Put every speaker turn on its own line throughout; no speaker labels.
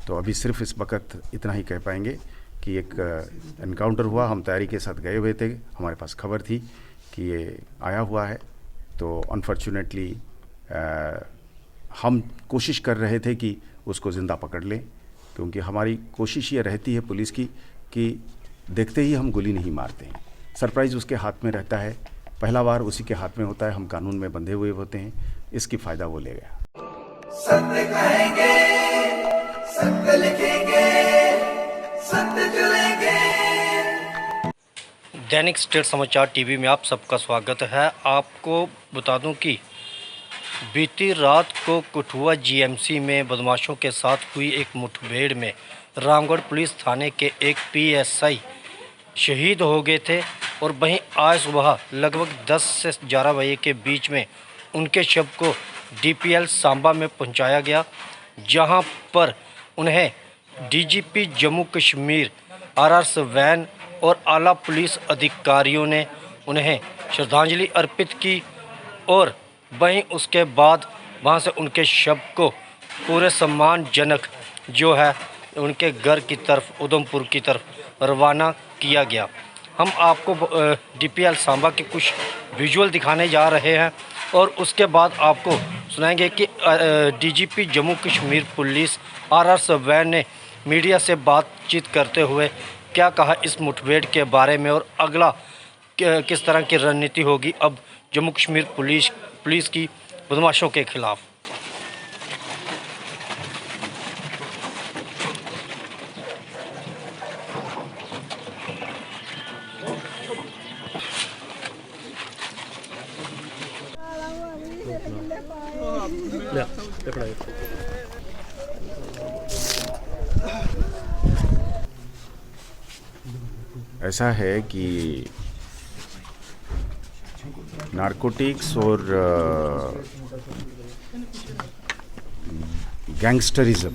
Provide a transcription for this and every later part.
तो अभी सिर्फ इस वक्त इतना ही कह पाएंगे कि एक एनकाउंटर हुआ, हम तैयारी के साथ गए हुए थे, हमारे पास खबर थी कि ये आया हुआ है। तो अनफॉर्चुनेटली हम कोशिश कर रहे थे कि उसको ज़िंदा पकड़ लें, क्योंकि हमारी कोशिश ये रहती है पुलिस की कि देखते ही हम गोली नहीं मारते हैं। सरप्राइज़ उसके हाथ में रहता है, पहला बार उसी के हाथ में होता है, हम कानून में बंधे हुए होते हैं, इसकी फ़ायदा वो ले गया।
सत्य कहेंगे, सत्य लिखेंगे, सत्य चलेंगे।
दैनिक स्टेट समाचार टीवी में आप सबका स्वागत है। आपको बता दूं कि बीती रात को कठुआ जीएमसी में बदमाशों के साथ हुई एक मुठभेड़ में रामगढ़ पुलिस थाने के एक पीएसआई शहीद हो गए थे और वहीं आज सुबह लगभग 10 से 11 बजे के बीच में उनके शव को डीपीएल सांबा में पहुंचाया गया, जहां पर उन्हें DGP Jammu Kashmir RR swan और आला पुलिस अधिकारियों ने उन्हें श्रद्धांजलि अर्पित की और वहीं उसके बाद वहां से उनके शव को पूरे सम्मानजनक जो है उनके घर की तरफ उधमपुर की तरफ रवाना किया गया। हम आपको डीपीएल सांबा के कुछ विजुअल दिखाने जा रहे हैं और उसके बाद आपको सुनाएंगे कि DGP Jammu Kashmir police RR swan ने मीडिया से बातचीत करते हुए क्या कहा इस मुठभेड़ के बारे में और अगला किस तरह की रणनीति होगी अब जम्मू कश्मीर पुलिस की बदमाशों के खिलाफ।
ऐसा है कि नारकोटिक्स और गैंगस्टरिज्म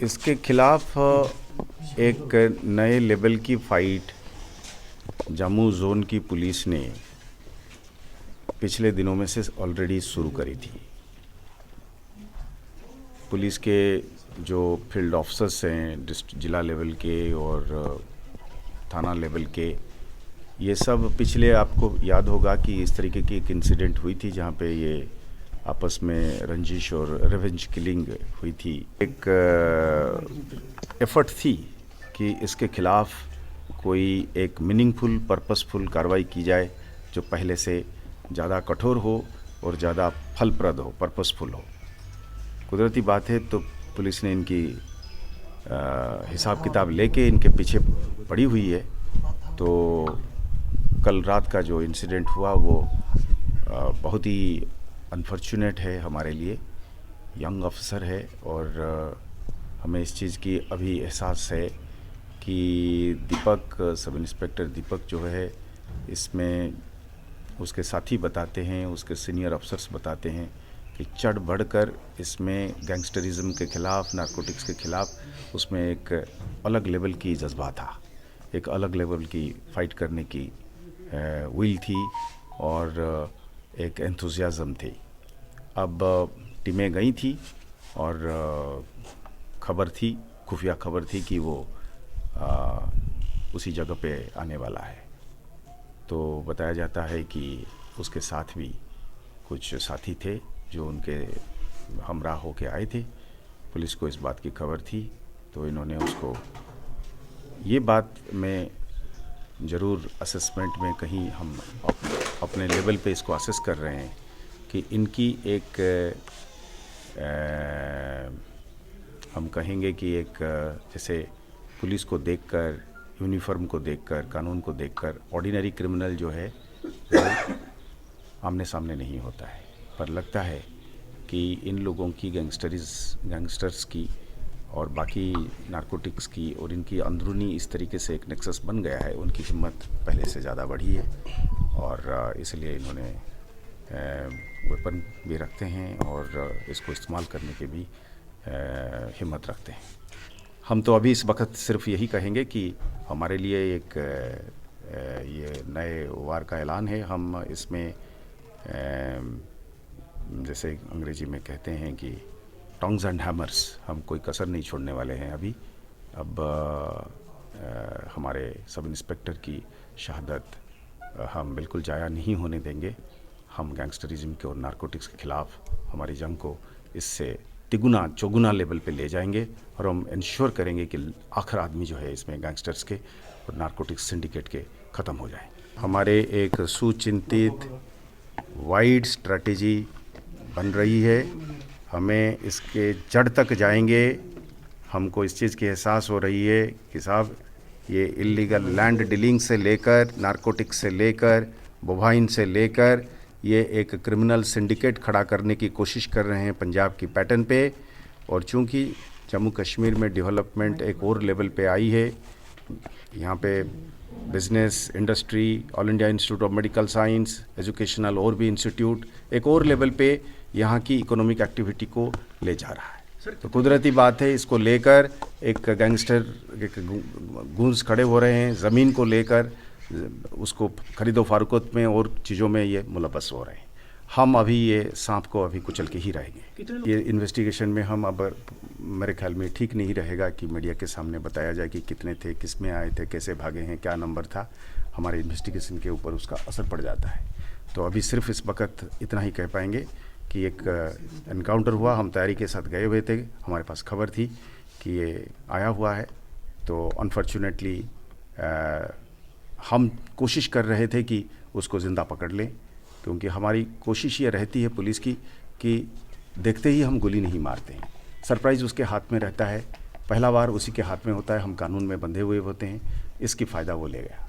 इसके खिलाफ एक नए लेवल की फाइट जम्मू जोन की पुलिस ने पिछले दिनों में से ऑलरेडी शुरू करी थी। पुलिस के जो फील्ड ऑफिसर्स हैं जिला लेवल के और थाना लेवल के, ये सब पिछले आपको याद होगा कि इस तरीके की एक इंसिडेंट हुई थी जहाँ पे ये आपस में रंजिश और रिवेंज किलिंग हुई थी। एक एफर्ट थी कि इसके खिलाफ कोई एक मीनिंगफुल पर्पसफुल कार्रवाई की जाए जो पहले से ज़्यादा कठोर हो और ज़्यादा फलप्रद हो, पर्पसफुल हो। कुदरती बात है तो पुलिस ने इनकी हिसाब किताब लेके इनके पीछे पड़ी हुई है। तो कल रात का जो इंसिडेंट हुआ वो बहुत ही अनफॉर्चुनेट है हमारे लिए। यंग ऑफिसर है और हमें इस चीज़ की अभी एहसास है कि दीपक, सब इंस्पेक्टर दीपक जो है, इसमें उसके साथी बताते हैं, उसके सीनियर अफसर्स बताते हैं कि चढ़ बढ़कर इसमें गैंगस्टरिज्म के ख़िलाफ़, नारकोटिक्स के ख़िलाफ़ उसमें एक अलग लेवल की जज्बा था, एक अलग लेवल की फ़ाइट करने की विल थी और एक एंथुजियाज़म थी। अब टीमें गई थी और खबर थी, खुफिया खबर थी कि वो उसी जगह पे आने वाला है। तो बताया जाता है कि उसके साथ भी कुछ साथी थे जो उनके हमराह होके आए थे। पुलिस को इस बात की खबर थी तो इन्होंने उसको, ये बात में ज़रूर असेसमेंट में कहीं हम अपने लेवल पे इसको असेस कर रहे हैं कि इनकी एक हम कहेंगे कि एक जैसे पुलिस को देखकर, यूनिफॉर्म को देखकर, कानून को देखकर ऑर्डिनरी क्रिमिनल जो है वो आमने सामने नहीं होता है, पर लगता है कि इन लोगों की गैंगस्टर्स की और बाकी नारकोटिक्स की और इनकी अंदरूनी इस तरीके से एक नेक्सस बन गया है, उनकी हिम्मत पहले से ज़्यादा बढ़ी है और इसलिए इन्होंने वेपन भी रखते हैं और इसको इस्तेमाल करने के भी हिम्मत रखते हैं। हम तो अभी इस वक्त सिर्फ यही कहेंगे कि हमारे लिए एक ये नए वार का ऐलान है। हम इसमें जैसे अंग्रेजी में कहते हैं कि टोंग्स एंड हैमर्स, हम कोई कसर नहीं छोड़ने वाले हैं अभी। अब हमारे सब इंस्पेक्टर की शहादत हम बिल्कुल ज़ाया नहीं होने देंगे। हम गैंगस्टरिज्म के और नारकोटिक्स के ख़िलाफ़ हमारी जंग को इससे तिगुना चौगुना लेवल पे ले जाएंगे और हम इंश्योर करेंगे कि आखिर आदमी जो है इसमें गैंगस्टर्स के और नारकोटिक्स सिंडिकेट के ख़त्म हो जाए। हमारे एक सुचिंतित वाइड स्ट्रैटेजी बन रही है। हमें इसके जड़ तक जाएंगे। हमको इस चीज़ की एहसास हो रही है कि साहब ये इलीगल लैंड डीलिंग से लेकर नारकोटिक्स से लेकर बोवाइन से लेकर ये एक क्रिमिनल सिंडिकेट खड़ा करने की कोशिश कर रहे हैं पंजाब की पैटर्न पे। और चूंकि जम्मू कश्मीर में डेवलपमेंट एक और लेवल पे आई है, यहाँ पे business, industry, all India institute of medical science, educational और भी इंस्टीट्यूट एक और लेवल पे यहाँ की इकोनॉमिक एक्टिविटी को ले जा रहा है। तो कुदरती बात है, इसको लेकर एक गैंगस्टर गूंज खड़े हो रहे हैं। ज़मीन को लेकर उसको खरीदो फारुकत में और चीज़ों में ये मुलव्वस हो रहे हैं। हम अभी ये सांप को अभी कुचल के ही रहेंगे। ये इन्वेस्टिगेशन में हम अब मेरे ख्याल में ठीक नहीं रहेगा कि मीडिया के सामने बताया जाए कि कितने थे, किस में आए थे, कैसे भागे हैं, क्या नंबर था। हमारे इन्वेस्टिगेशन के ऊपर उसका असर पड़ जाता है। तो अभी सिर्फ इस वक्त इतना ही कह पाएंगे कि एक एनकाउंटर हुआ, हम तैयारी के साथ गए हुए थे, हमारे पास खबर थी कि ये आया हुआ है। तो अनफॉर्चुनेटली हम कोशिश कर रहे थे कि उसको ज़िंदा पकड़ लें, क्योंकि हमारी कोशिश ये रहती है पुलिस की कि देखते ही हम गोली नहीं मारते हैं। सरप्राइज़ उसके हाथ में रहता है, पहला बार उसी के हाथ में होता है, हम कानून में बंधे हुए होते हैं, इसकी फ़ायदा वो ले गया।